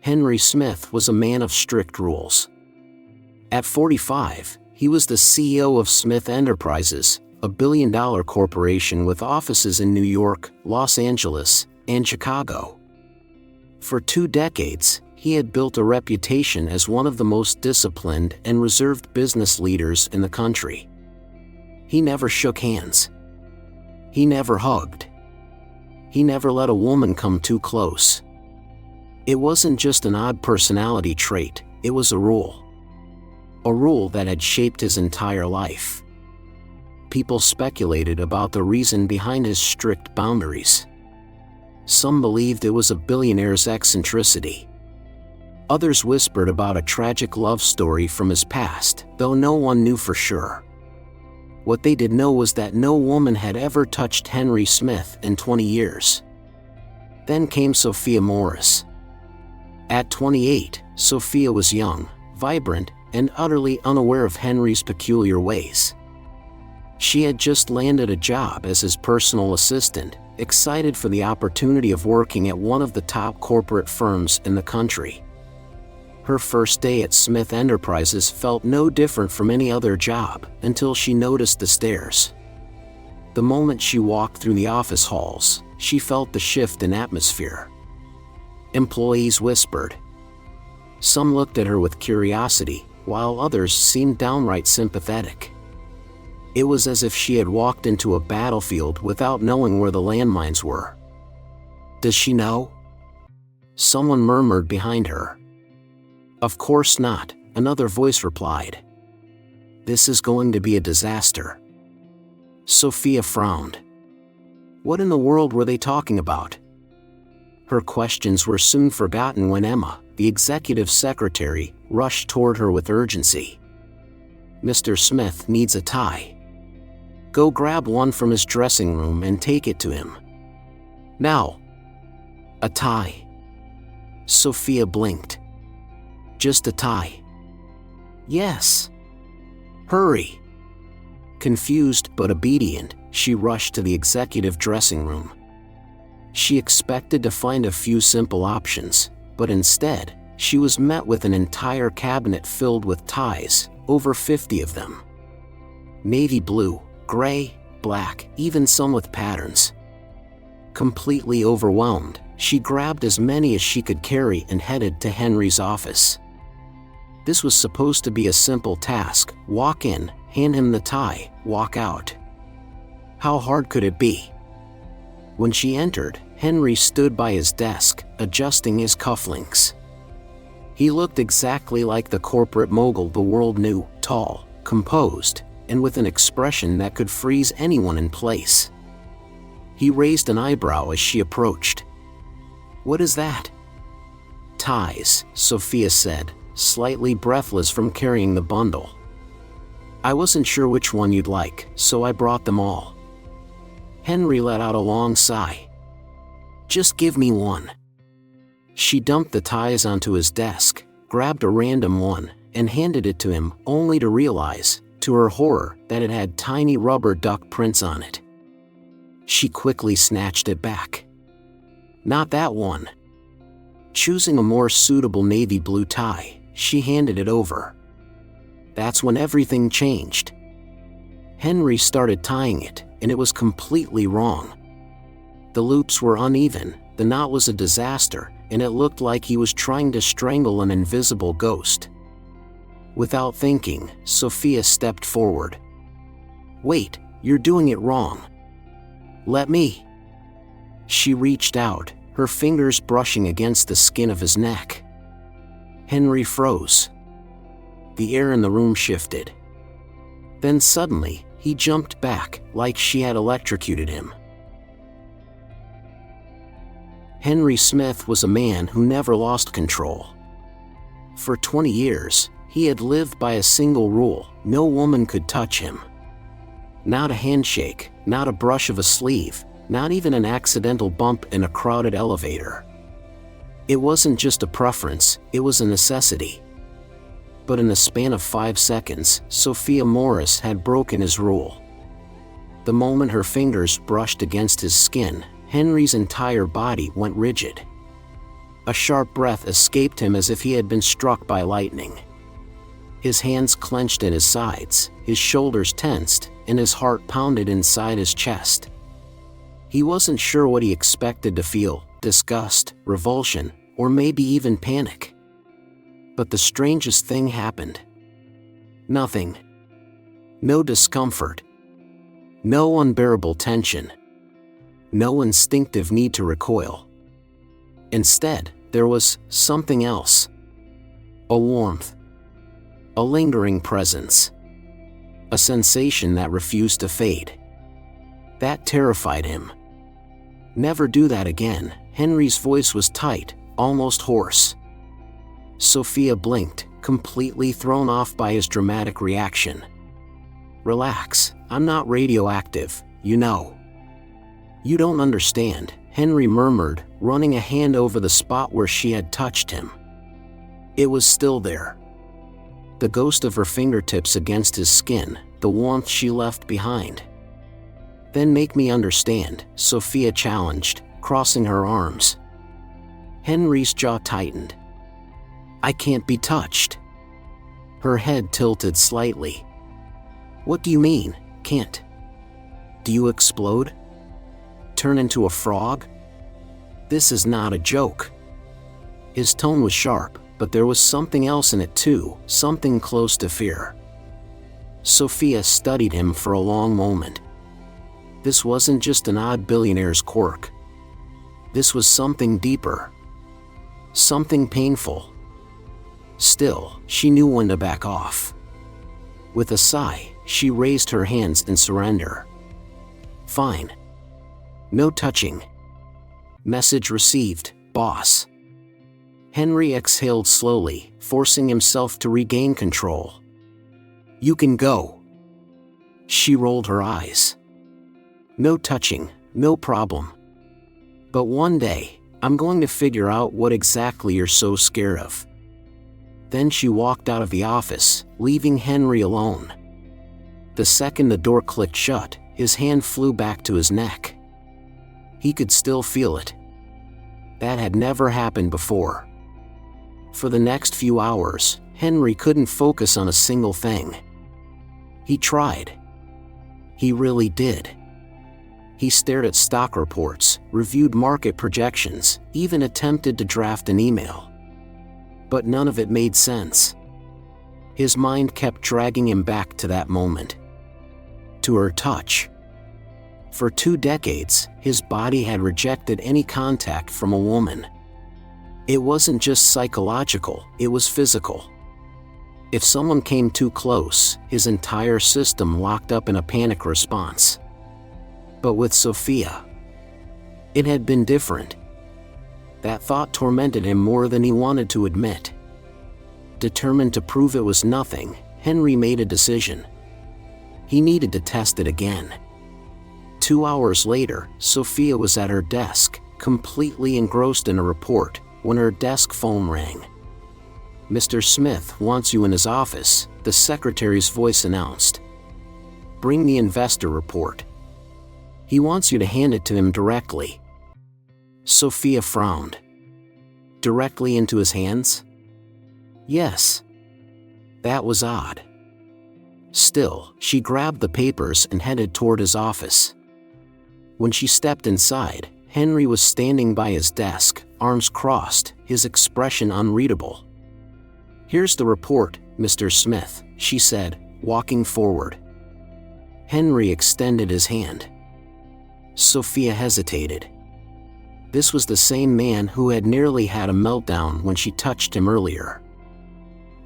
Henry Smith was a man of strict rules. At 45, he was the CEO of Smith Enterprises, a billion-dollar corporation with offices in New York, Los Angeles, and Chicago. For 2 decades, he had built a reputation as one of the most disciplined and reserved business leaders in the country. He never shook hands. He never hugged. He never let a woman come too close. It wasn't just an odd personality trait, it was a rule. A rule that had shaped his entire life. People speculated about the reason behind his strict boundaries. Some believed it was a billionaire's eccentricity. Others whispered about a tragic love story from his past, though no one knew for sure. What they did know was that no woman had ever touched Henry Smith in 20 years. Then came Sophia Morris. At 28, Sophia was young, vibrant, and utterly unaware of Henry's peculiar ways. She had just landed a job as his personal assistant, excited for the opportunity of working at one of the top corporate firms in the country. Her first day at Smith Enterprises felt no different from any other job until she noticed the stairs. The moment she walked through the office halls, she felt the shift in atmosphere. Employees whispered. Some looked at her with curiosity, while others seemed downright sympathetic. It was as if she had walked into a battlefield without knowing where the landmines were. "Does she know?" Someone murmured behind her. "Of course not," another voice replied. "This is going to be a disaster." Sophia frowned. What in the world were they talking about? Her questions were soon forgotten when Emma, the executive secretary, rushed toward her with urgency. "Mr. Smith needs a tie. Go grab one from his dressing room and take it to him. Now." "A tie?" Sophia blinked. "Just a tie?" "Yes." "Hurry." Confused but obedient, she rushed to the executive dressing room. She expected to find a few simple options, but instead, she was met with an entire cabinet filled with ties, over 50 of them. Navy blue, gray, black, even some with patterns. Completely overwhelmed, she grabbed as many as she could carry and headed to Henry's office. This was supposed to be a simple task: walk in, hand him the tie, walk out. How hard could it be? When she entered, Henry stood by his desk, adjusting his cufflinks. He looked exactly like the corporate mogul the world knew, tall, composed, and with an expression that could freeze anyone in place. He raised an eyebrow as she approached. "What is that?" "Ties," Sophia said, slightly breathless from carrying the bundle. "I wasn't sure which one you'd like, so I brought them all." Henry let out a long sigh. "Just give me one." She dumped the ties onto his desk, grabbed a random one, and handed it to him, only to realize, to her horror, that it had tiny rubber duck prints on it. She quickly snatched it back. "Not that one." Choosing a more suitable navy blue tie, she handed it over. That's when everything changed. Henry started tying it, and it was completely wrong. The loops were uneven, the knot was a disaster, and it looked like he was trying to strangle an invisible ghost. Without thinking, Sophia stepped forward. "Wait, you're doing it wrong. Let me." She reached out, her fingers brushing against the skin of his neck. Henry froze. The air in the room shifted. Then suddenly, he jumped back, like she had electrocuted him. Henry Smith was a man who never lost control. For 20 years, he had lived by a single rule: no woman could touch him. Not a handshake, not a brush of a sleeve, not even an accidental bump in a crowded elevator. It wasn't just a preference, it was a necessity. But in the span of 5 seconds, Sophia Morris had broken his rule. The moment her fingers brushed against his skin, Henry's entire body went rigid. A sharp breath escaped him as if he had been struck by lightning. His hands clenched at his sides, his shoulders tensed, and his heart pounded inside his chest. He wasn't sure what he expected to feel: disgust, revulsion, or maybe even panic. But the strangest thing happened. Nothing. No discomfort. No unbearable tension. No instinctive need to recoil. Instead, there was something else. A warmth. A lingering presence. A sensation that refused to fade. That terrified him. "Never do that again." Henry's voice was tight, almost hoarse. Sophia blinked, completely thrown off by his dramatic reaction. "Relax, I'm not radioactive, you know." "You don't understand," Henry murmured, running a hand over the spot where she had touched him. It was still there. The ghost of her fingertips against his skin, the warmth she left behind. "Then make me understand," Sophia challenged, crossing her arms. Henry's jaw tightened. "I can't be touched." Her head tilted slightly. "What do you mean, can't? Do you explode? Turn into a frog? This is not a joke." His tone was sharp, but there was something else in it too, something close to fear. Sophia studied him for a long moment. This wasn't just an odd billionaire's quirk. This was something deeper. Something painful. Still, she knew when to back off. With a sigh, she raised her hands in surrender. "Fine. No touching. Message received, boss." Henry exhaled slowly, forcing himself to regain control. "You can go." She rolled her eyes. "No touching, no problem. But one day, I'm going to figure out what exactly you're so scared of." Then she walked out of the office, leaving Henry alone. The second the door clicked shut, his hand flew back to his neck. He could still feel it. That had never happened before. For the next few hours, Henry couldn't focus on a single thing. He tried. He really did. He stared at stock reports, reviewed market projections, even attempted to draft an email. But none of it made sense. His mind kept dragging him back to that moment. To her touch. For 2 decades, his body had rejected any contact from a woman. It wasn't just psychological, it was physical. If someone came too close, his entire system locked up in a panic response. But with Sophia, it had been different. That thought tormented him more than he wanted to admit. Determined to prove it was nothing, Henry made a decision. He needed to test it again. 2 hours later, Sophia was at her desk, completely engrossed in a report, when her desk phone rang. "Mr. Smith wants you in his office," the secretary's voice announced. "Bring the investor report. He wants you to hand it to him directly." Sophia frowned. Directly into his hands? Yes. That was odd. Still, she grabbed the papers and headed toward his office. When she stepped inside, Henry was standing by his desk, arms crossed, his expression unreadable. "Here's the report, Mr. Smith," she said, walking forward. Henry extended his hand. Sophia hesitated. This was the same man who had nearly had a meltdown when she touched him earlier.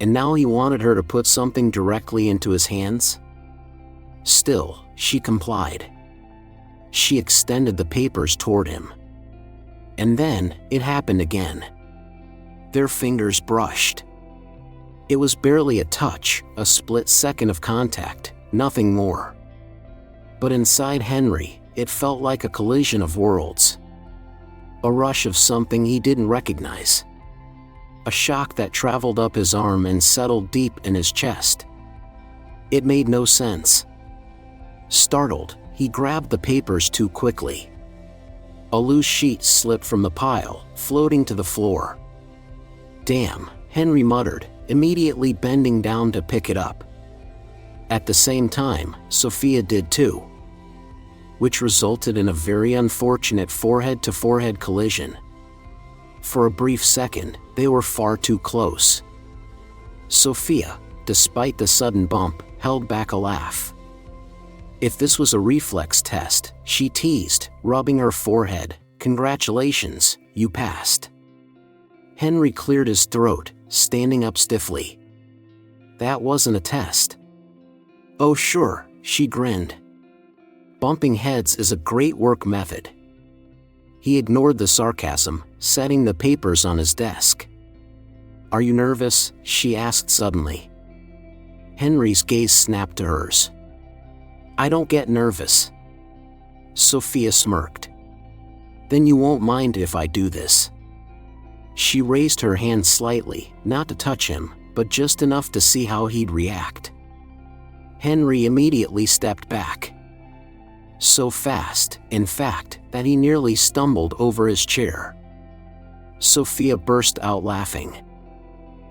And now he wanted her to put something directly into his hands? Still, she complied. She extended the papers toward him. And then, it happened again. Their fingers brushed. It was barely a touch, a split second of contact, nothing more. But inside Henry, it felt like a collision of worlds. A rush of something he didn't recognize. A shock that traveled up his arm and settled deep in his chest. It made no sense. Startled, he grabbed the papers too quickly. A loose sheet slipped from the pile, floating to the floor. "Damn," Henry muttered, immediately bending down to pick it up. At the same time, Sophia did too, which resulted in a very unfortunate forehead-to-forehead collision. For a brief second, they were far too close. Sophia, despite the sudden bump, held back a laugh. If this was a reflex test, she teased, rubbing her forehead, "Congratulations, you passed." Henry cleared his throat, standing up stiffly. "That wasn't a test." "Oh sure," she grinned. "Bumping heads is a great work method." He ignored the sarcasm, setting the papers on his desk. "Are you nervous?" she asked suddenly. Henry's gaze snapped to hers. "I don't get nervous." Sophia smirked. "Then you won't mind if I do this." She raised her hand slightly, not to touch him, but just enough to see how he'd react. Henry immediately stepped back. So fast, in fact, that he nearly stumbled over his chair. Sophia burst out laughing.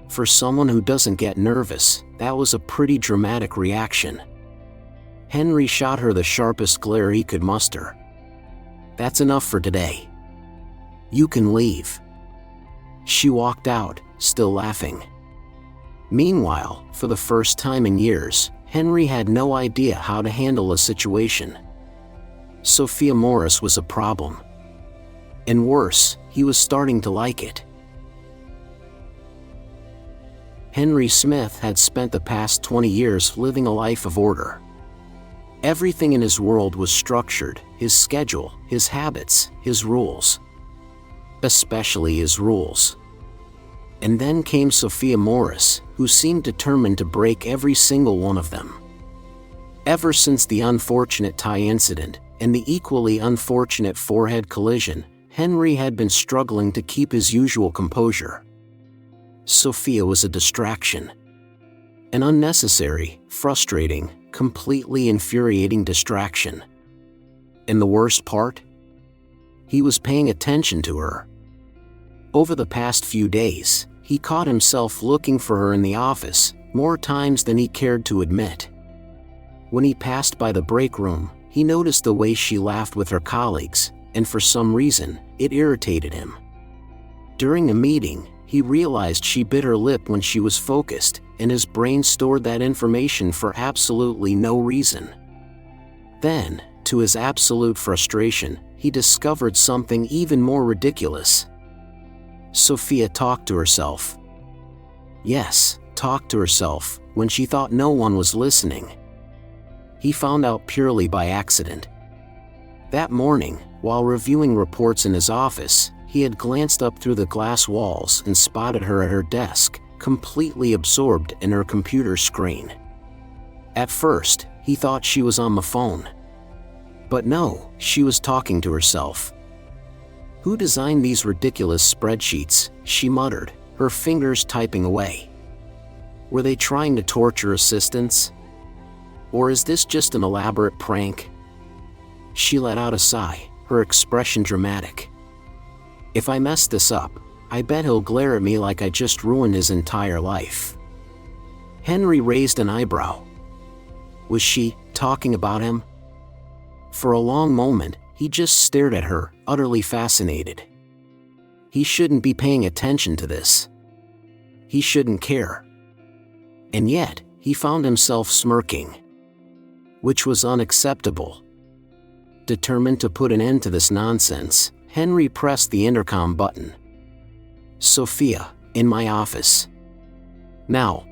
For someone who doesn't get nervous, that was a pretty dramatic reaction. Henry shot her the sharpest glare he could muster. "That's enough for today. You can leave." She walked out, still laughing. Meanwhile, for the first time in years, Henry had no idea how to handle a situation. Sophia Morris was a problem. And worse, he was starting to like it. Henry Smith had spent the past 20 years living a life of order. Everything in his world was structured, his schedule, his habits, his rules. Especially his rules. And then came Sophia Morris, who seemed determined to break every single one of them. Ever since the unfortunate tie incident, and the equally unfortunate forehead collision, Henry had been struggling to keep his usual composure. Sophia was a distraction. An unnecessary, frustrating, completely infuriating distraction. And the worst part? He was paying attention to her. Over the past few days, he caught himself looking for her in the office, more times than he cared to admit. When he passed by the break room, he noticed the way she laughed with her colleagues, and for some reason, it irritated him. During a meeting, he realized she bit her lip when she was focused, and his brain stored that information for absolutely no reason. Then, to his absolute frustration, he discovered something even more ridiculous. Sophia talked to herself. Yes, talked to herself, when she thought no one was listening. He found out purely by accident. That morning, while reviewing reports in his office, he had glanced up through the glass walls and spotted her at her desk, completely absorbed in her computer screen. At first, he thought she was on the phone. But no, she was talking to herself. "Who designed these ridiculous spreadsheets?" she muttered, her fingers typing away. "Were they trying to torture assistants? Or is this just an elaborate prank?" She let out a sigh, her expression dramatic. "If I mess this up, I bet he'll glare at me like I just ruined his entire life." Henry raised an eyebrow. Was she talking about him? For a long moment, he just stared at her, utterly fascinated. He shouldn't be paying attention to this. He shouldn't care. And yet, he found himself smirking. Which was unacceptable. Determined to put an end to this nonsense, Henry pressed the intercom button. "Sophia, in my office." "Now."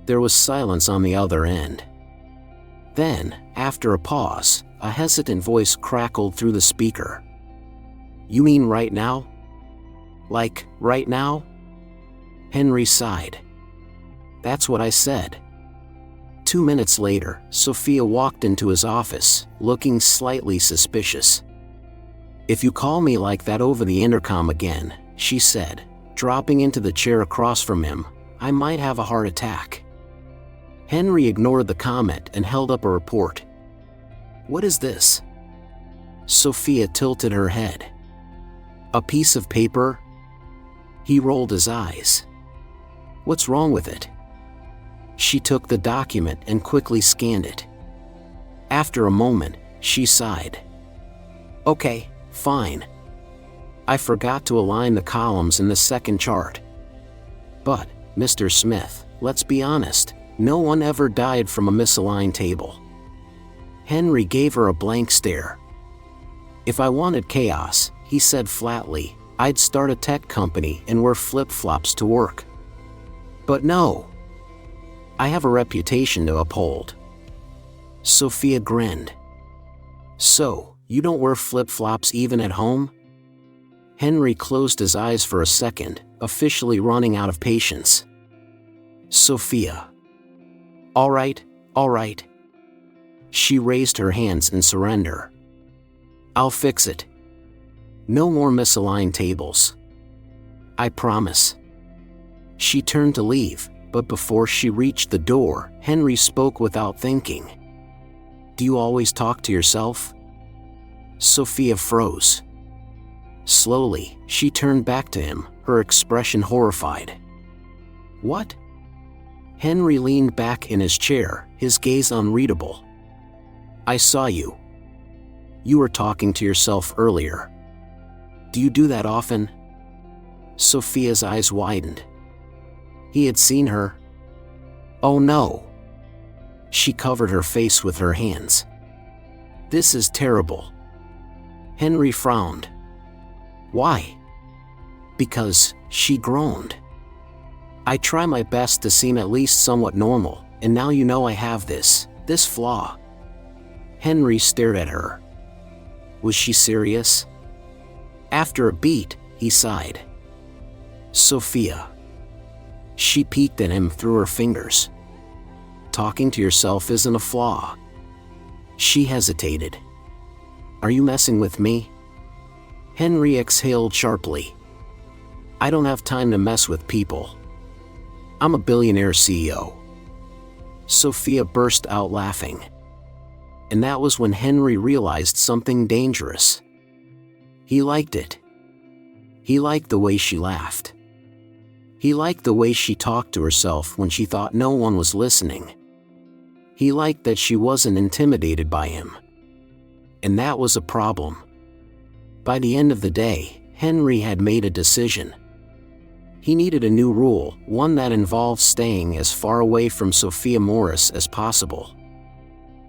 There was silence on the other end. Then, after a pause, a hesitant voice crackled through the speaker. "You mean right now?" "Like, right now?" Henry sighed. "That's what I said." 2 minutes later, Sophia walked into his office, looking slightly suspicious. "If you call me like that over the intercom again," she said, dropping into the chair across from him, "I might have a heart attack." Henry ignored the comment and held up a report. "What is this?" Sophia tilted her head. A piece of paper? He rolled his eyes. What's wrong with it? She took the document and quickly scanned it. After a moment, she sighed. Okay, fine. I forgot to align the columns in the second chart. But, Mr. Smith, let's be honest, no one ever died from a misaligned table. Henry gave her a blank stare. If I wanted chaos, he said flatly, I'd start a tech company and wear flip-flops to work. But no. I have a reputation to uphold. Sophia grinned. So, you don't wear flip-flops even at home? Henry closed his eyes for a second, officially running out of patience. Sophia. All right. She raised her hands in surrender. I'll fix it. No more misaligned tables. I promise. She turned to leave, but before she reached the door, Henry spoke without thinking. Do you always talk to yourself? Sophia froze. Slowly, she turned back to him, her expression horrified. What? Henry leaned back in his chair, his gaze unreadable. I saw you. You were talking to yourself earlier. Do you do that often? Sophia's eyes widened. He had seen her. Oh no. She covered her face with her hands. This is terrible. Henry frowned. Why? Because, she groaned. I try my best to seem at least somewhat normal, and now you know I have this flaw. Henry stared at her. Was she serious? After a beat, he sighed. Sophia. She peeked at him through her fingers. Talking to yourself isn't a flaw. She hesitated. Are you messing with me? Henry exhaled sharply. I don't have time to mess with people. I'm a billionaire CEO. Sophia burst out laughing. And that was when Henry realized something dangerous. He liked it. He liked the way she laughed. He liked the way she talked to herself when she thought no one was listening. He liked that she wasn't intimidated by him. And that was a problem. By the end of the day, Henry had made a decision. He needed a new rule, one that involved staying as far away from Sophia Morris as possible.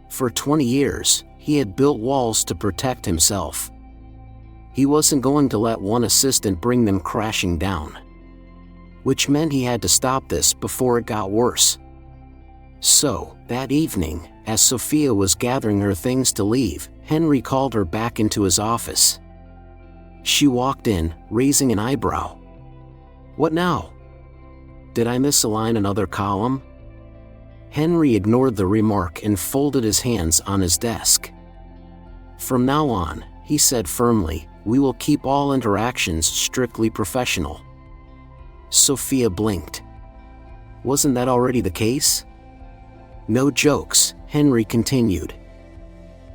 For 20 years, he had built walls to protect himself. He wasn't going to let one assistant bring them crashing down. Which meant he had to stop this before it got worse. So, that evening, as Sophia was gathering her things to leave, Henry called her back into his office. She walked in, raising an eyebrow. What now? Did I misalign another column? Henry ignored the remark and folded his hands on his desk. From now on, he said firmly, we will keep all interactions strictly professional. Sophia blinked. Wasn't that already the case? No jokes, Henry continued.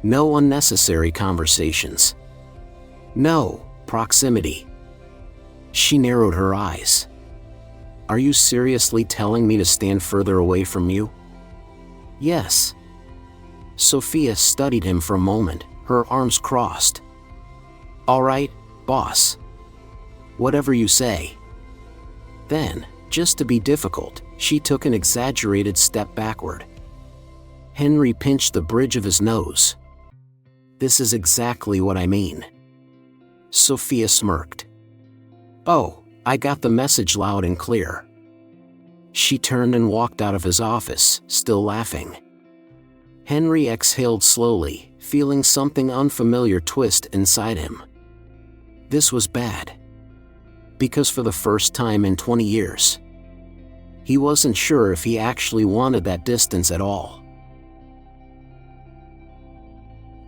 No unnecessary conversations. No proximity. She narrowed her eyes. Are you seriously telling me to stand further away from you? Yes. Sophia studied him for a moment, her arms crossed. All right, boss. Whatever you say. Then, just to be difficult, she took an exaggerated step backward. Henry pinched the bridge of his nose. This is exactly what I mean. Sophia smirked. Oh, I got the message loud and clear. She turned and walked out of his office, still laughing. Henry exhaled slowly, feeling something unfamiliar twist inside him. This was bad. Because for the first time in 20 years, he wasn't sure if he actually wanted that distance at all.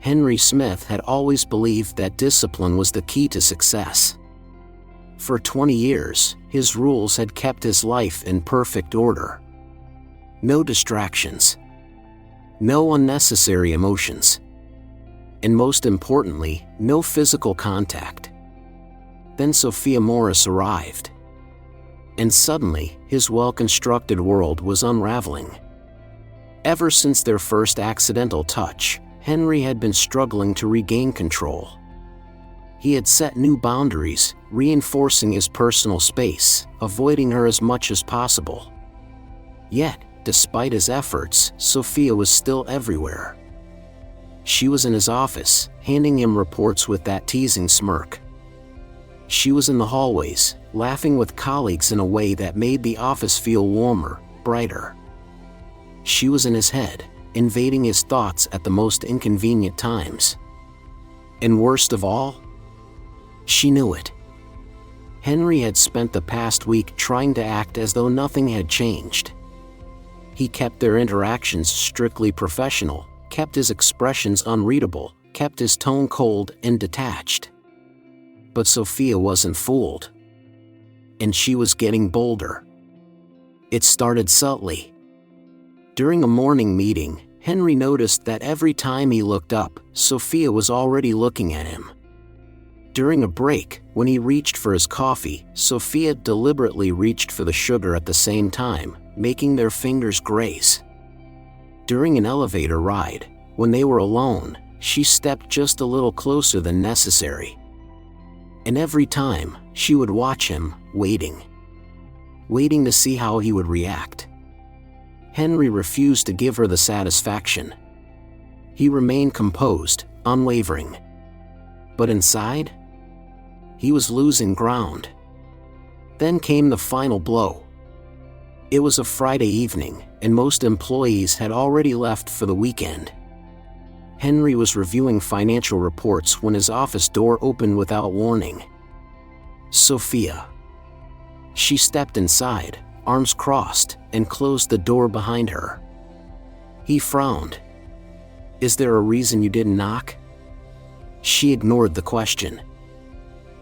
Henry Smith had always believed that discipline was the key to success. For 20 years, his rules had kept his life in perfect order. No distractions. No unnecessary emotions. And most importantly, no physical contact. Then Sophia Morris arrived. And suddenly, his well-constructed world was unraveling. Ever since their first accidental touch, Henry had been struggling to regain control. He had set new boundaries, reinforcing his personal space, avoiding her as much as possible. Yet, despite his efforts, Sophia was still everywhere. She was in his office, handing him reports with that teasing smirk. She was in the hallways, laughing with colleagues in a way that made the office feel warmer, brighter. She was in his head, invading his thoughts at the most inconvenient times. And worst of all, she knew it. Henry had spent the past week trying to act as though nothing had changed. He kept their interactions strictly professional, kept his expressions unreadable, kept his tone cold and detached. But Sophia wasn't fooled. And she was getting bolder. It started subtly. During a morning meeting, Henry noticed that every time he looked up, Sophia was already looking at him. During a break, when he reached for his coffee, Sophia deliberately reached for the sugar at the same time, making their fingers graze. During an elevator ride, when they were alone, she stepped just a little closer than necessary. And every time, she would watch him, waiting to see how he would react. Henry refused to give her the satisfaction. He remained composed, unwavering. But inside, he was losing ground. Then came the final blow. It was a Friday evening, and most employees had already left for the weekend. Henry was reviewing financial reports when his office door opened without warning. Sophia. She stepped inside, arms crossed, and closed the door behind her. He frowned. "Is there a reason you didn't knock?" She ignored the question.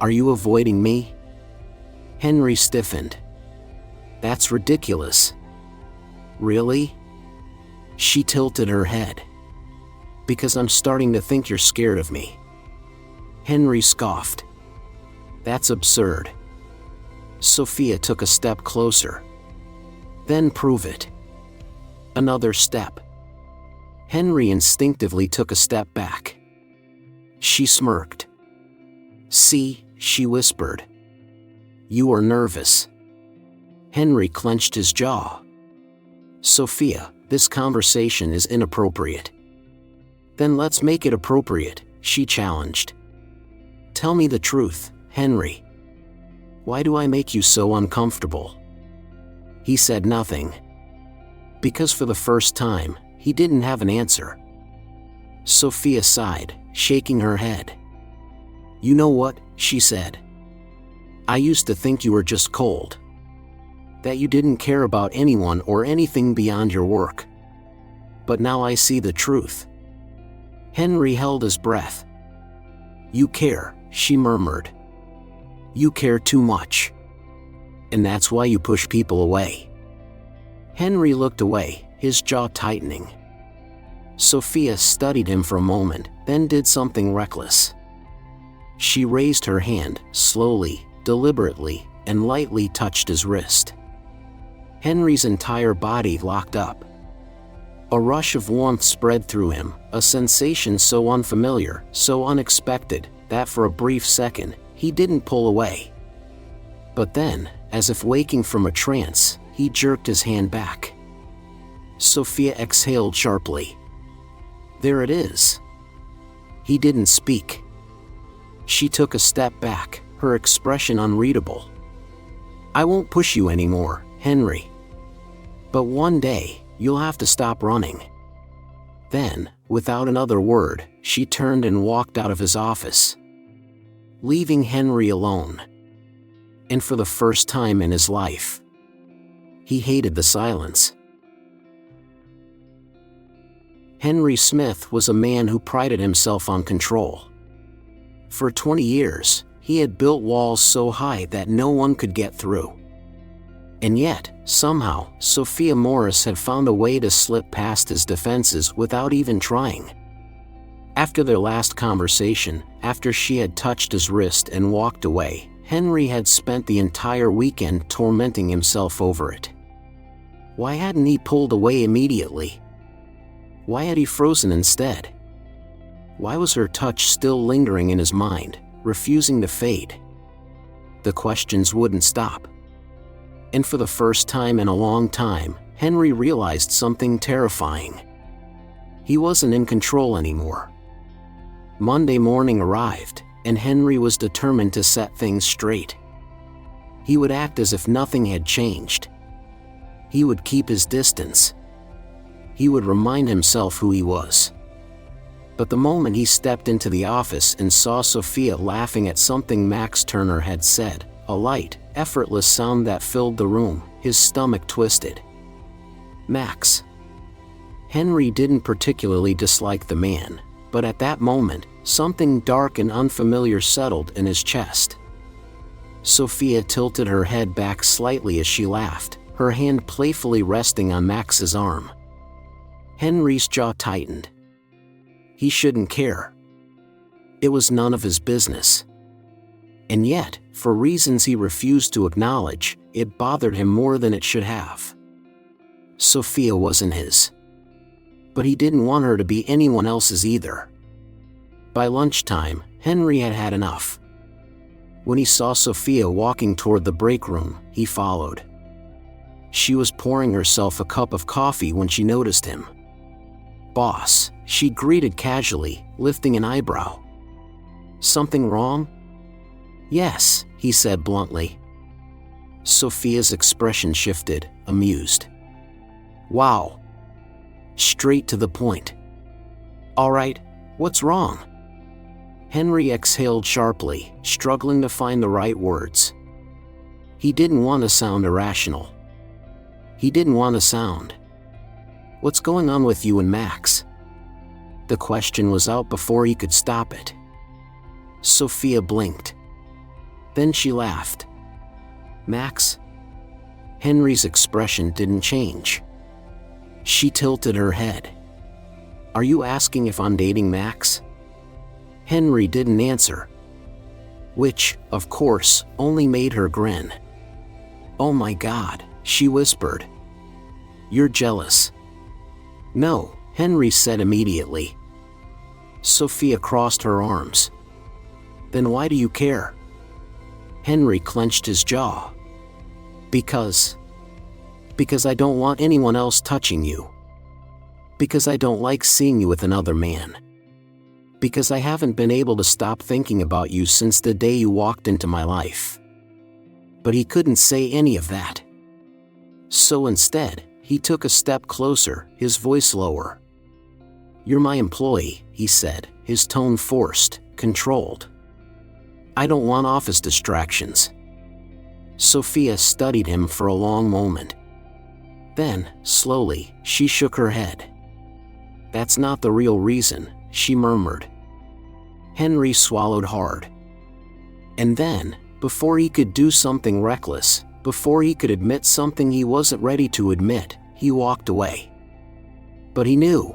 "Are you avoiding me?" Henry stiffened. "That's ridiculous." "Really?" She tilted her head. "Because I'm starting to think you're scared of me." Henry scoffed. "That's absurd." Sophia took a step closer. "Then prove it." Another step. Henry instinctively took a step back. She smirked. "See," she whispered. "You are nervous." Henry clenched his jaw. "Sophia, this conversation is inappropriate." "Then let's make it appropriate," she challenged. "Tell me the truth, Henry. Why do I make you so uncomfortable?" He said nothing. Because for the first time, he didn't have an answer. Sophia sighed, shaking her head. "You know what?" she said. "I used to think you were just cold. That you didn't care about anyone or anything beyond your work. But now I see the truth." Henry held his breath. "You care," she murmured. "You care too much. And that's why you push people away." Henry looked away, his jaw tightening. Sophia studied him for a moment, then did something reckless. She raised her hand, slowly, deliberately, and lightly touched his wrist. Henry's entire body locked up. A rush of warmth spread through him, a sensation so unfamiliar, so unexpected, that for a brief second, he didn't pull away. But then, as if waking from a trance, he jerked his hand back. Sophia exhaled sharply. "There it is." He didn't speak. She took a step back, her expression unreadable. "I won't push you anymore, Henry. But one day, you'll have to stop running." Then, without another word, she turned and walked out of his office, leaving Henry alone. And for the first time in his life, he hated the silence. Henry Smith was a man who prided himself on control. For 20 years, he had built walls so high that no one could get through. And yet, somehow, Sophia Morris had found a way to slip past his defenses without even trying. After their last conversation, after she had touched his wrist and walked away, Henry had spent the entire weekend tormenting himself over it. Why hadn't he pulled away immediately? Why had he frozen instead? Why was her touch still lingering in his mind, refusing to fade? The questions wouldn't stop. And for the first time in a long time, Henry realized something terrifying. He wasn't in control anymore. Monday morning arrived, and Henry was determined to set things straight. He would act as if nothing had changed. He would keep his distance. He would remind himself who he was. But the moment he stepped into the office and saw Sophia laughing at something Max Turner had said, a light, effortless sound that filled the room, his stomach twisted. Max. Henry didn't particularly dislike the man, but at that moment, something dark and unfamiliar settled in his chest. Sophia tilted her head back slightly as she laughed, her hand playfully resting on Max's arm. Henry's jaw tightened. He shouldn't care. It was none of his business. And yet, for reasons he refused to acknowledge, it bothered him more than it should have. Sophia wasn't his. But he didn't want her to be anyone else's either. By lunchtime, Henry had had enough. When he saw Sophia walking toward the break room, he followed. She was pouring herself a cup of coffee when she noticed him. "Boss," she greeted casually, lifting an eyebrow. "Something wrong?" "Yes," he said bluntly. Sophia's expression shifted, amused. "Wow. Straight to the point. All right, what's wrong?" Henry exhaled sharply, struggling to find the right words. He didn't want to sound irrational. He didn't want to sound. "What's going on with you and Max?" The question was out before he could stop it. Sophia blinked. Then she laughed. "Max?" Henry's expression didn't change. She tilted her head. "Are you asking if I'm dating Max?" Henry didn't answer. Which, of course, only made her grin. "Oh my God," she whispered. "You're jealous." "No," Henry said immediately. Sophia crossed her arms. "Then why do you care?" Henry clenched his jaw. Because I don't want anyone else touching you. Because I don't like seeing you with another man. Because I haven't been able to stop thinking about you since the day you walked into my life." But he couldn't say any of that. So instead, he took a step closer, his voice lower. "You're my employee," he said, his tone forced, controlled. "I don't want office distractions." Sophia studied him for a long moment. Then, slowly, she shook her head. "That's not the real reason," she murmured. Henry swallowed hard. And then, before he could do something reckless, before he could admit something he wasn't ready to admit, he walked away. But he knew.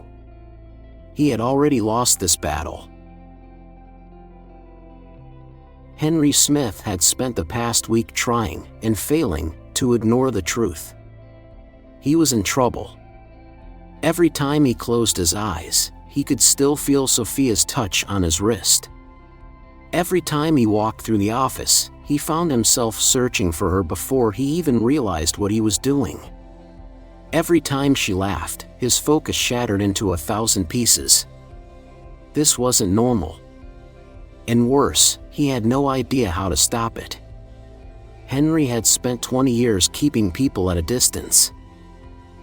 He had already lost this battle. Henry Smith had spent the past week trying, and failing, to ignore the truth. He was in trouble. Every time he closed his eyes, he could still feel Sophia's touch on his wrist. Every time he walked through the office, he found himself searching for her before he even realized what he was doing. Every time she laughed, his focus shattered into 1,000 pieces. This wasn't normal. And worse, he had no idea how to stop it. Henry had spent 20 years keeping people at a distance.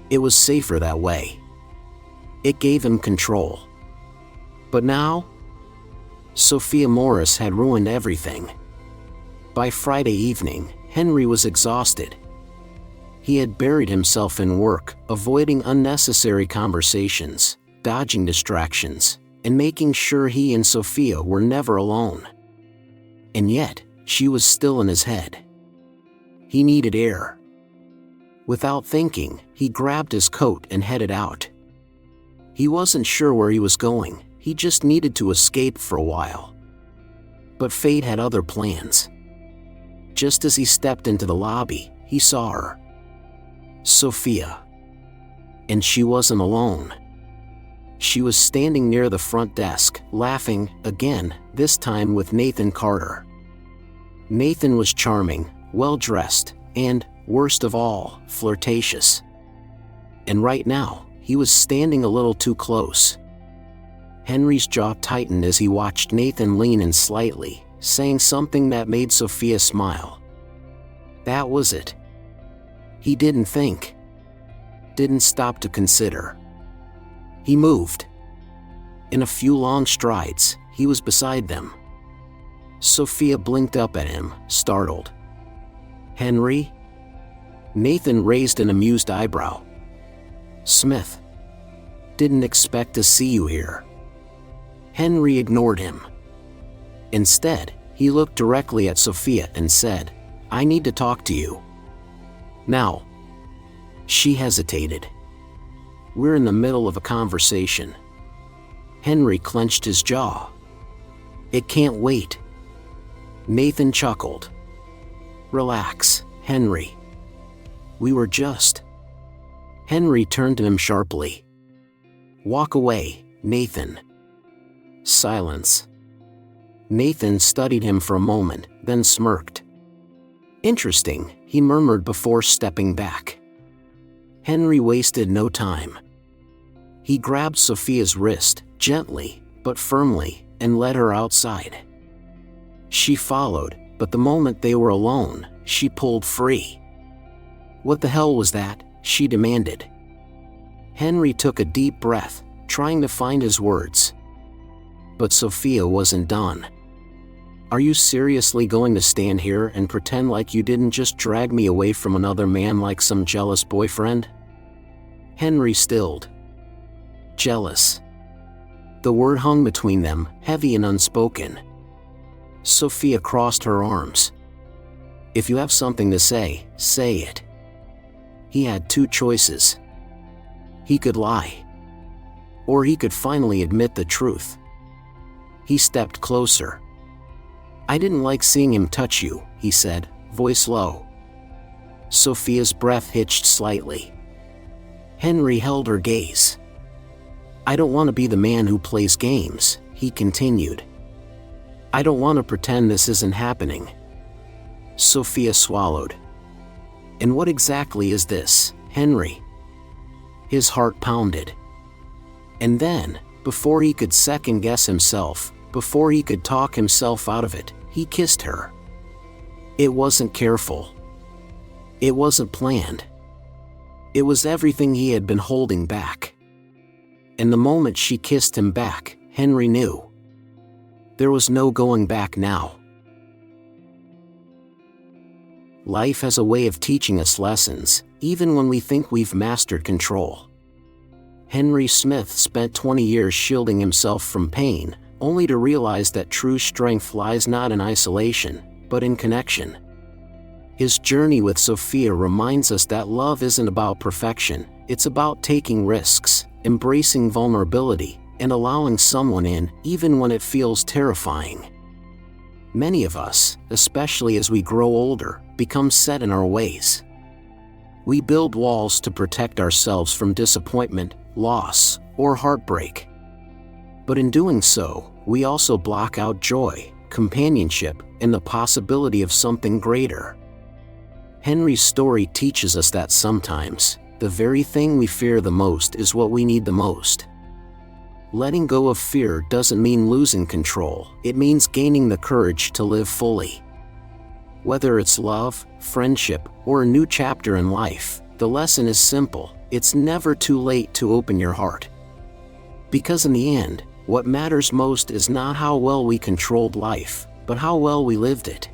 It was safer that way. It gave him control. But now? Sophia Morris had ruined everything. By Friday evening, Henry was exhausted. He had buried himself in work, avoiding unnecessary conversations, dodging distractions, and making sure he and Sophia were never alone. And yet, she was still in his head. He needed air. Without thinking, he grabbed his coat and headed out. He wasn't sure where he was going, he just needed to escape for a while. But fate had other plans. Just as he stepped into the lobby, he saw her. Sophia. And she wasn't alone. She was standing near the front desk, laughing, again, this time with Nathan Carter. Nathan was charming, well-dressed, and, worst of all, flirtatious. And right now, he was standing a little too close. Henry's jaw tightened as he watched Nathan lean in slightly, saying something that made Sophia smile. That was it. He didn't think. Didn't stop to consider. He moved. In a few long strides, he was beside them. Sophia blinked up at him, startled. Henry? Nathan raised an amused eyebrow. Smith. Didn't expect to see you here. Henry ignored him. Instead, he looked directly at Sophia and said, I need to talk to you. Now. She hesitated. We're in the middle of a conversation. Henry clenched his jaw. It can't wait. Nathan chuckled. Relax, Henry. We were just. Henry turned to him sharply. Walk away, Nathan. Silence. Nathan studied him for a moment, then smirked. Interesting, he murmured before stepping back. Henry wasted no time. He grabbed Sophia's wrist, gently, but firmly, and led her outside. She followed, but the moment they were alone, she pulled free. What the hell was that? She demanded. Henry took a deep breath, trying to find his words. But Sophia wasn't done. Are you seriously going to stand here and pretend like you didn't just drag me away from another man like some jealous boyfriend? Henry stilled. Jealous. The word hung between them, heavy and unspoken. Sophia crossed her arms. If you have something to say, say it. He had two choices. He could lie. Or he could finally admit the truth. He stepped closer. I didn't like seeing him touch you, he said, voice low. Sophia's breath hitched slightly. Henry held her gaze. I don't want to be the man who plays games, he continued. I don't want to pretend this isn't happening. Sophia swallowed. And what exactly is this, Henry? His heart pounded. And then, before he could second-guess himself, before he could talk himself out of it, he kissed her. It wasn't careful. It wasn't planned. It was everything he had been holding back. And the moment she kissed him back, Henry knew. There was no going back now. Life has a way of teaching us lessons, even when we think we've mastered control. Henry Smith spent 20 years shielding himself from pain, only to realize that true strength lies not in isolation, but in connection. His journey with Sophia reminds us that love isn't about perfection, it's about taking risks, embracing vulnerability, and allowing someone in, even when it feels terrifying. Many of us, especially as we grow older, become set in our ways. We build walls to protect ourselves from disappointment, loss, or heartbreak. But in doing so, we also block out joy, companionship, and the possibility of something greater. Henry's story teaches us that sometimes, the very thing we fear the most is what we need the most. Letting go of fear doesn't mean losing control, it means gaining the courage to live fully. Whether it's love, friendship, or a new chapter in life, the lesson is simple: it's never too late to open your heart. Because in the end, what matters most is not how well we controlled life, but how well we lived it.